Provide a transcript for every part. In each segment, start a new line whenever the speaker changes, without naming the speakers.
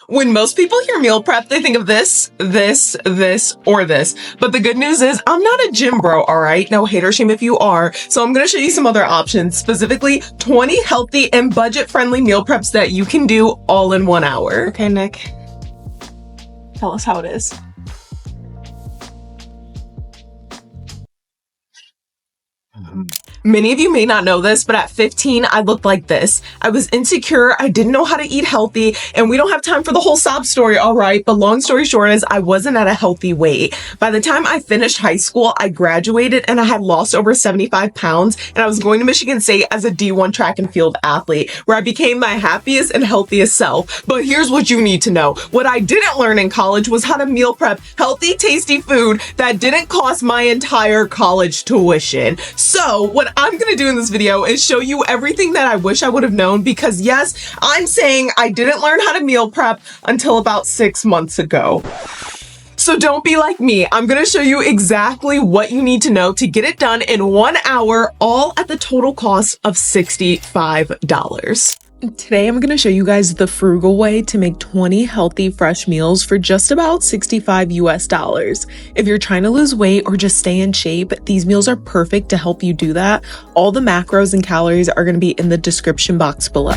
When most people hear meal prep, they think of this, or this. But the good news is I'm not a gym bro, all right? No hater shame if you are. So I'm going to show you some other options, specifically 20 healthy and budget-friendly meal preps that you can do all in 1 hour. Okay, Nick, tell us how it is. Many of you may not know this, but at 15, I looked like this. I was insecure, I didn't know how to eat healthy, and we don't have time for the whole sob story, all right? But long story short is I wasn't at a healthy weight. By the time I finished high school, I graduated and I had lost over 75 pounds, and I was going to Michigan State as a D1 track and field athlete, where I became my happiest and healthiest self. But here's what you need to know. What I didn't learn in college was how to meal prep healthy, tasty food that didn't cost my entire college tuition. So what I'm gonna do in this video is show you everything that I wish I would have known, because yes, I'm saying I didn't learn how to meal prep until about 6 months ago. So don't be like me. I'm gonna show you exactly what you need to know to get it done in 1 hour, all at the total cost of $65. Today, I'm going to show you guys the frugal way to make 20 healthy, fresh meals for just about $65 US. If you're trying to lose weight or just stay in shape, these meals are perfect to help you do that. All the macros and calories are going to be in the description box below.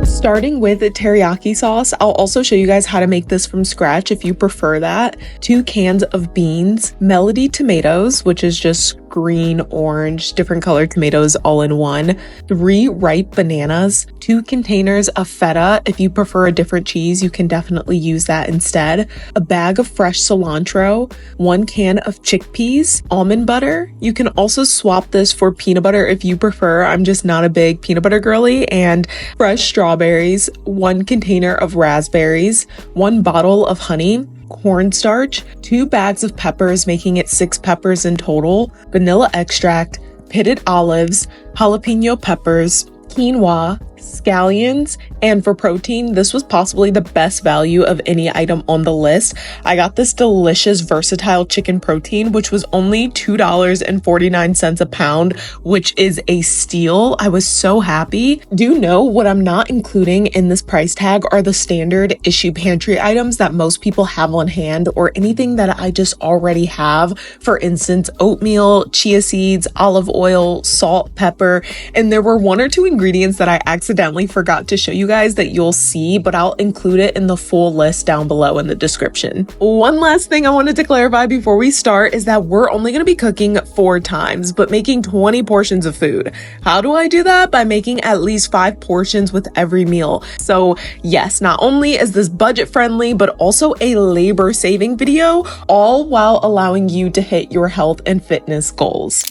Starting with teriyaki sauce, I'll also show you guys how to make this from scratch if you prefer that. 2 cans of beans, Melody tomatoes, which is just green, orange, different colored tomatoes all in one, 3 ripe bananas, 2 containers of feta. If you prefer a different cheese, you can definitely use that instead, a bag of fresh cilantro, 1 can of chickpeas, almond butter. You can also swap this for peanut butter if you prefer. I'm just not a big peanut butter girly, and fresh strawberries, 1 container of raspberries, 1 bottle of honey, cornstarch, 2 bags of peppers, making it 6 peppers in total, vanilla extract, pitted olives, jalapeno peppers, quinoa, scallions, and for protein, this was possibly the best value of any item on the list. I got this delicious versatile chicken protein, which was only $2.49 a pound, which is a steal. I was so happy. Do know what I'm not including in this price tag are the standard issue pantry items that most people have on hand, or anything that I just already have. For instance, oatmeal, chia seeds, olive oil, salt, pepper, and there were 1 or 2 ingredients that I accidentally forgot to show you guys that you'll see, but I'll include it in the full list down below in the description. One last thing I wanted to clarify before we start is that we're only going to be cooking 4 times, but making 20 portions of food. How do I do that? By making at least 5 portions with every meal. So yes, not only is this budget friendly, but also a labor saving video, all while allowing you to hit your health and fitness goals.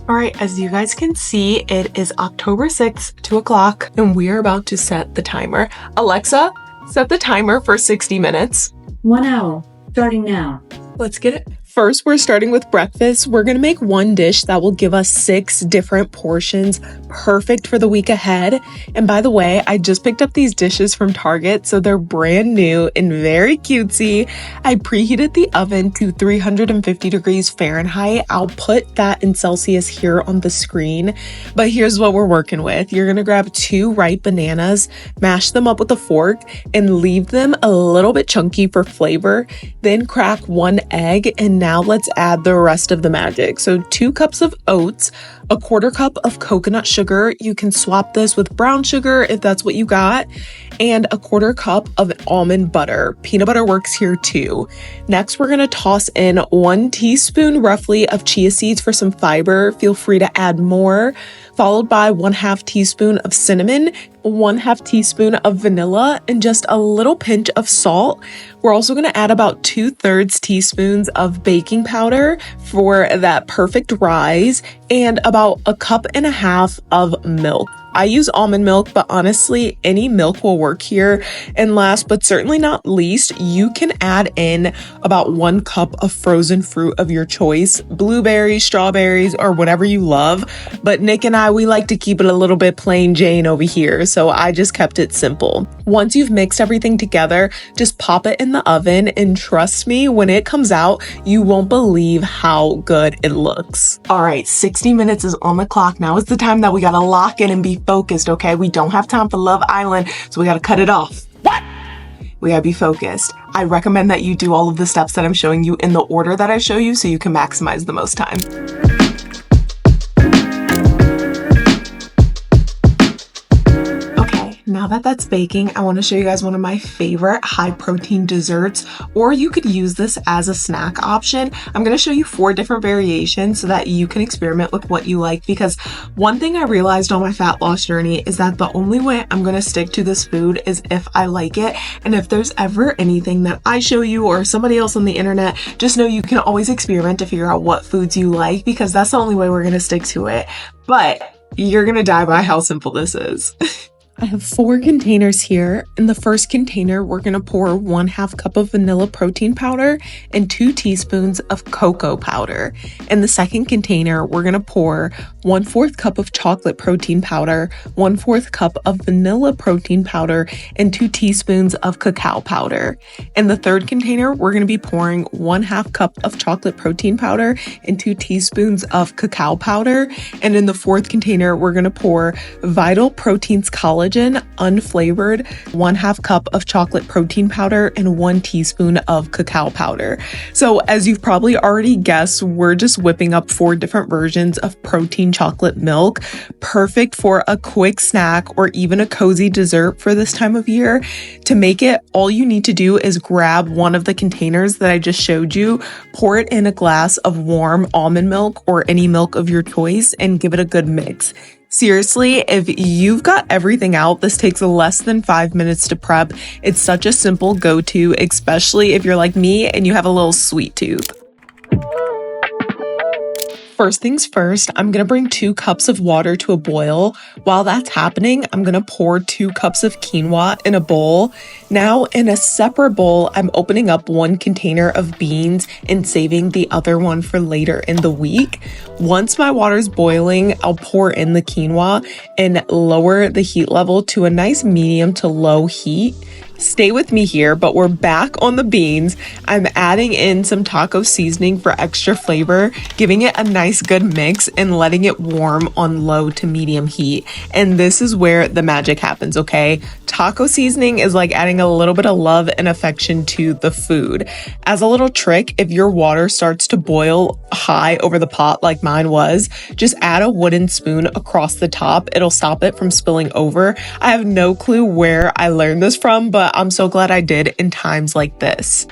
All right, as you guys can see, it is October 6th, 2 o'clock, and we are about to set the timer. Alexa, set the timer for 60 minutes.
1 hour, starting now.
Let's get it. First, we're starting with breakfast. We're gonna make 1 dish that will give us 6 different portions, perfect for the week ahead. And by the way, I just picked up these dishes from Target, so they're brand new and very cutesy. I preheated the oven to 350 degrees Fahrenheit. I'll put that in Celsius here on the screen, but here's what we're working with. You're gonna grab 2 ripe bananas, mash them up with a fork, and leave them a little bit chunky for flavor. Then crack 1 egg, and now let's add the rest of the magic. So 2 cups of oats, a 1/4 cup of coconut sugar. You can swap this with brown sugar if that's what you got, and a 1/4 cup of almond butter. Peanut butter works here too. Next, we're gonna toss in 1 teaspoon roughly of chia seeds for some fiber. Feel free to add more, followed by 1/2 teaspoon of cinnamon, 1/2 teaspoon of vanilla, and just a little pinch of salt. We're also going to add about 2/3 teaspoons of baking powder for that perfect rise, and about 1.5 cups of milk. I use almond milk, but honestly, any milk will work here. And last but certainly not least, you can add in about 1 cup of frozen fruit of your choice, blueberries, strawberries, or whatever you love. But Nick and I, we like to keep it a little bit plain Jane over here, so I just kept it simple. Once you've mixed everything together, just pop it in the oven, and trust me, when it comes out, you won't believe how good it looks. All right, 60 60 minutes is on the clock. Now is the time that we gotta lock in and be focused, okay? We don't have time for Love Island, so we gotta cut it off. What? We gotta be focused. I recommend that you do all of the steps that I'm showing you in the order that I show you so you can maximize the most time. Now that that's baking, I want to show you guys one of my favorite high protein desserts, or you could use this as a snack option. I'm going to show you 4 different variations so that you can experiment with what you like, because one thing I realized on my fat loss journey is that the only way I'm going to stick to this food is if I like it. And if there's ever anything that I show you or somebody else on the internet, just know you can always experiment to figure out what foods you like, because that's the only way we're going to stick to it. But you're going to die by how simple this is. I have 4 containers here. In the first container, we're going to pour 1/2 cup of vanilla protein powder and 2 teaspoons of cocoa powder. In the second container, we're going to pour 1/4 cup of chocolate protein powder, 1/4 cup of vanilla protein powder, and 2 teaspoons of cacao powder. In the third container, we're going to be pouring 1/2 cup of chocolate protein powder and 2 teaspoons of cacao powder. And in the fourth container, we're going to pour Vital Proteins Collagen unflavored, 1/2 cup of chocolate protein powder, and 1 teaspoon of cacao powder. So as you've probably already guessed, we're just whipping up 4 different versions of protein chocolate milk, perfect for a quick snack or even a cozy dessert for this time of year. To make it, all you need to do is grab one of the containers that I just showed you, pour it in a glass of warm almond milk or any milk of your choice, and give it a good mix. Seriously, if you've got everything out, this takes less than 5 minutes to prep. It's such a simple go-to, especially if you're like me and you have a little sweet tooth. First things first, I'm going to bring 2 cups of water to a boil. While that's happening, I'm going to pour 2 cups of quinoa in a bowl. Now, in a separate bowl, I'm opening up 1 container of beans and saving the other one for later in the week. Once my water's boiling, I'll pour in the quinoa and lower the heat level to a nice medium to low heat. Stay with me here, but we're back on the beans. I'm adding in some taco seasoning for extra flavor, giving it a nice good mix and letting it warm on low to medium heat. And this is where the magic happens, okay? Taco seasoning is like adding a little bit of love and affection to the food. As a little trick, if your water starts to boil high over the pot like mine was, just add a wooden spoon across the top. It'll stop it from spilling over. I have no clue where I learned this from, but I'm so glad I did in times like this.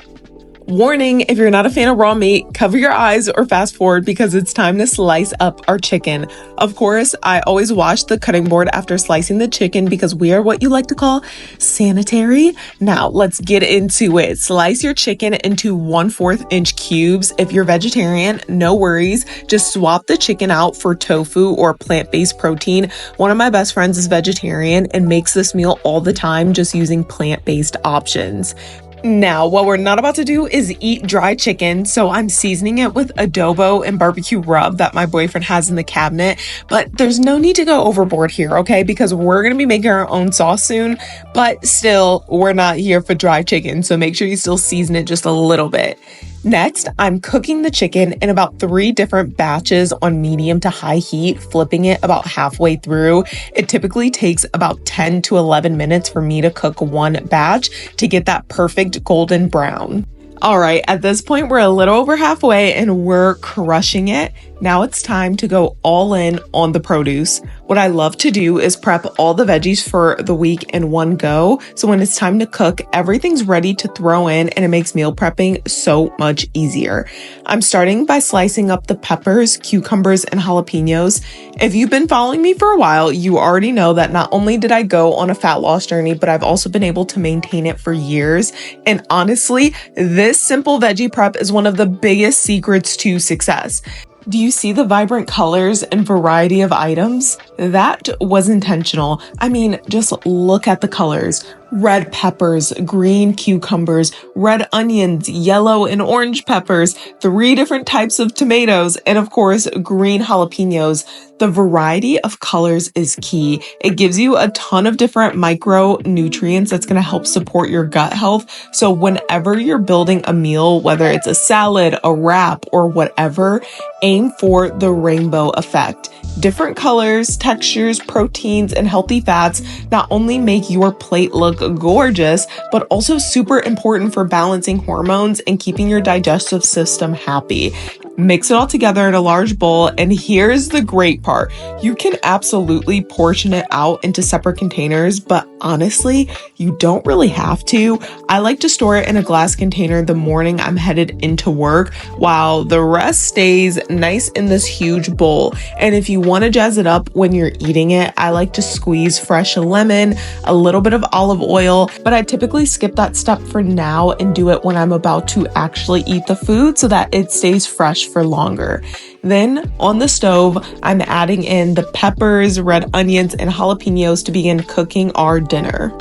Warning, if you're not a fan of raw meat, cover your eyes or fast forward because it's time to slice up our chicken. Of course, I always wash the cutting board after slicing the chicken because we are what you like to call sanitary. Now, let's get into it. Slice your chicken into 1/4 inch cubes. If you're vegetarian, no worries. Just swap the chicken out for tofu or plant-based protein. One of my best friends is vegetarian and makes this meal all the time just using plant-based options. Now, what we're not about to do is eat dry chicken, so I'm seasoning it with adobo and barbecue rub that my boyfriend has in the cabinet, but there's no need to go overboard here, okay? Because we're going to be making our own sauce soon, but still, we're not here for dry chicken, so make sure you still season it just a little bit. Next, I'm cooking the chicken in about 3 different batches on medium to high heat, flipping it about halfway through. It typically takes about 10 to 11 minutes for me to cook one batch to get that perfect golden brown. All right, at this point, we're a little over halfway and we're crushing it. Now it's time to go all in on the produce. What I love to do is prep all the veggies for the week in one go. So when it's time to cook, everything's ready to throw in and it makes meal prepping so much easier. I'm starting by slicing up the peppers, cucumbers, and jalapenos. If you've been following me for a while, you already know that not only did I go on a fat loss journey, but I've also been able to maintain it for years. And honestly, this simple veggie prep is one of the biggest secrets to success. Do you see the vibrant colors and variety of items? That was intentional. I mean, just look at the colors. Red peppers, green cucumbers, red onions, yellow and orange peppers, 3 different types of tomatoes, and of course, green jalapenos. The variety of colors is key. It gives you a ton of different micronutrients that's going to help support your gut health. So whenever you're building a meal, whether it's a salad, a wrap, or whatever, aim for the rainbow effect. Different colors, textures, proteins, and healthy fats not only make your plate look gorgeous, but also super important for balancing hormones and keeping your digestive system happy. Mix it all together in a large bowl, and here's the great part. You can absolutely portion it out into separate containers, but honestly, you don't really have to. I like to store it in a glass container the morning I'm headed into work, while the rest stays nice in this huge bowl. And if you want to jazz it up when you're eating it, I like to squeeze fresh lemon, a little bit of olive oil, but I typically skip that step for now and do it when I'm about to actually eat the food so that it stays fresh for longer. Then on the stove, I'm adding in the peppers, red onions, and jalapenos to begin cooking our dinner.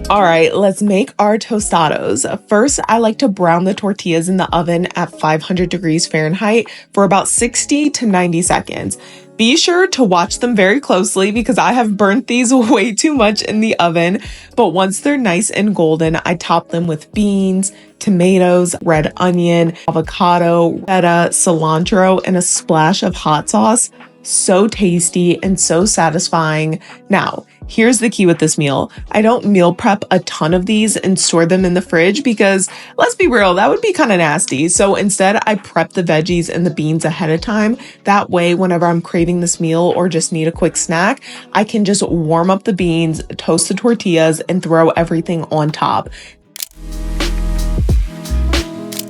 All right, let's make our tostados. First, I like to brown the tortillas in the oven at 500 degrees Fahrenheit for about 60 to 90 seconds. Be sure to watch them very closely because I have burnt these way too much in the oven. But once they're nice and golden, I top them with beans, tomatoes, red onion, avocado, feta, cilantro, and a splash of hot sauce. So tasty and so satisfying. Now, here's the key with this meal. I don't meal prep a ton of these and store them in the fridge because, let's be real, that would be kind of nasty. So instead, I prep the veggies and the beans ahead of time. That way, whenever I'm craving this meal or just need a quick snack, I can just warm up the beans, toast the tortillas, and throw everything on top.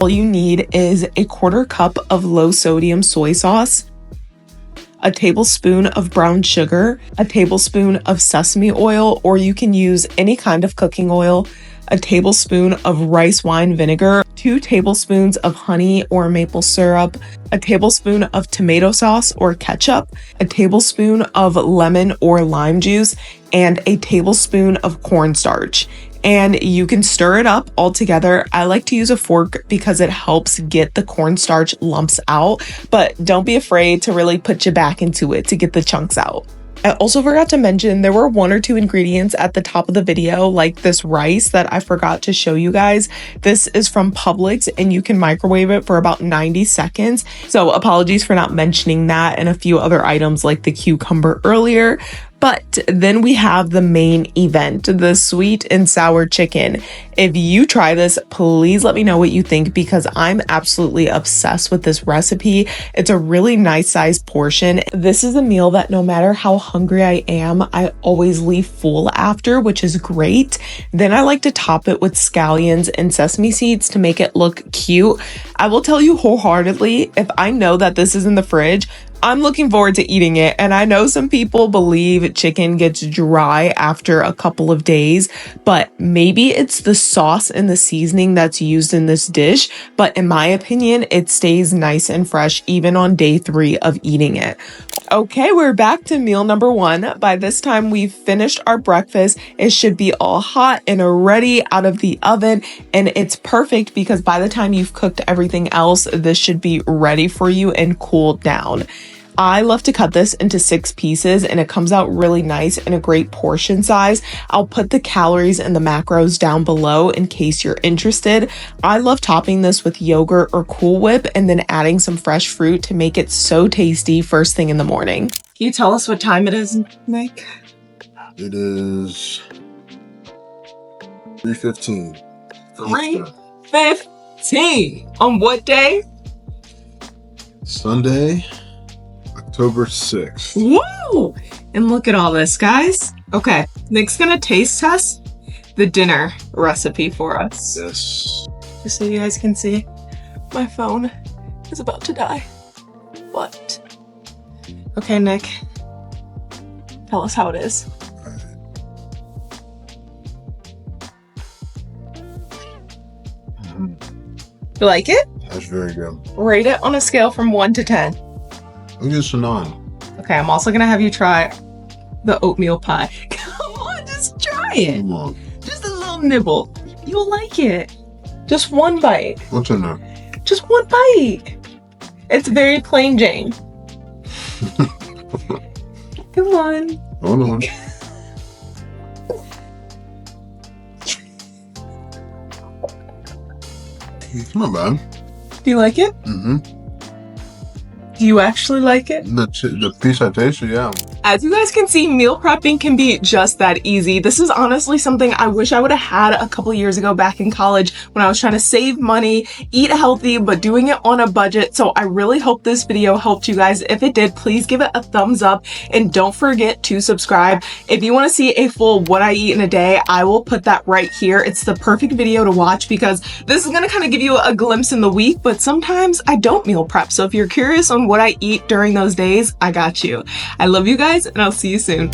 All you need is a 1/4 cup of low sodium soy sauce, a tablespoon of brown sugar, a tablespoon of sesame oil, or you can use any kind of cooking oil, a tablespoon of rice wine vinegar, 2 tablespoons of honey or maple syrup, a tablespoon of tomato sauce or ketchup, a tablespoon of lemon or lime juice, and a tablespoon of cornstarch. And you can stir it up all together. I like to use a fork because it helps get the cornstarch lumps out, but don't be afraid to really put your back into it to get the chunks out. I also forgot to mention there were 1 or 2 ingredients at the top of the video, like this rice that I forgot to show you guys. This is from Publix and you can microwave it for about 90 seconds. So apologies for not mentioning that and a few other items like the cucumber earlier. But then we have the main event, the sweet and sour chicken. If you try this, please let me know what you think because I'm absolutely obsessed with this recipe. It's a really nice sized portion. This is a meal that no matter how hungry I am, I always leave full after, which is great. Then I like to top it with scallions and sesame seeds to make it look cute. I will tell you wholeheartedly, if I know that this is in the fridge, I'm looking forward to eating it. And I know some people believe chicken gets dry after a couple of days, but maybe it's the sauce and the seasoning that's used in this dish. But in my opinion, it stays nice and fresh even on day 3 of eating it. Okay, we're back to meal number 1. By this time, we've finished our breakfast. It should be all hot and ready out of the oven. And it's perfect because by the time you've cooked everything else, this should be ready for you and cooled down. I love to cut this into 6 pieces and it comes out really nice in a great portion size. I'll put the calories and the macros down below in case you're interested. I love topping this with yogurt or Cool Whip and then adding some fresh fruit to make it so tasty first thing in the morning. Can you tell us what time it is, Nick?
It is 3:15.
3:15 on what day?
Sunday, October 6th.
Woo! And look at all this, guys. Okay, Nick's gonna taste test the dinner recipe for us.
Yes.
Just so you guys can see, my phone is about to die. What? Okay, Nick, tell us how it is. You like it?
That's very good.
Rate it on a scale from 1 to 10.
I'll give this a 9.
Okay, I'm also gonna have you try the oatmeal pie. Come on, just try it.
Come on.
Just a little nibble. You'll like it. Just one bite.
What's in there?
Just one bite. It's very plain Jane. Come on.
Hold on. It's not bad.
Do you like it?
Mm-hmm.
Do you actually like it?
The piece I tasted, yeah.
As you guys can see, meal prepping can be just that easy. This is honestly something I wish I would have had a couple years ago back in college when I was trying to save money, eat healthy, but doing it on a budget. So I really hope this video helped you guys. If it did, please give it a thumbs up and don't forget to subscribe. If you want to see a full what I eat in a day, I will put that right here. It's the perfect video to watch because this is going to kind of give you a glimpse in the week, but sometimes I don't meal prep. So if you're curious on what I eat during those days, I got you. I love you guys and I'll see you soon.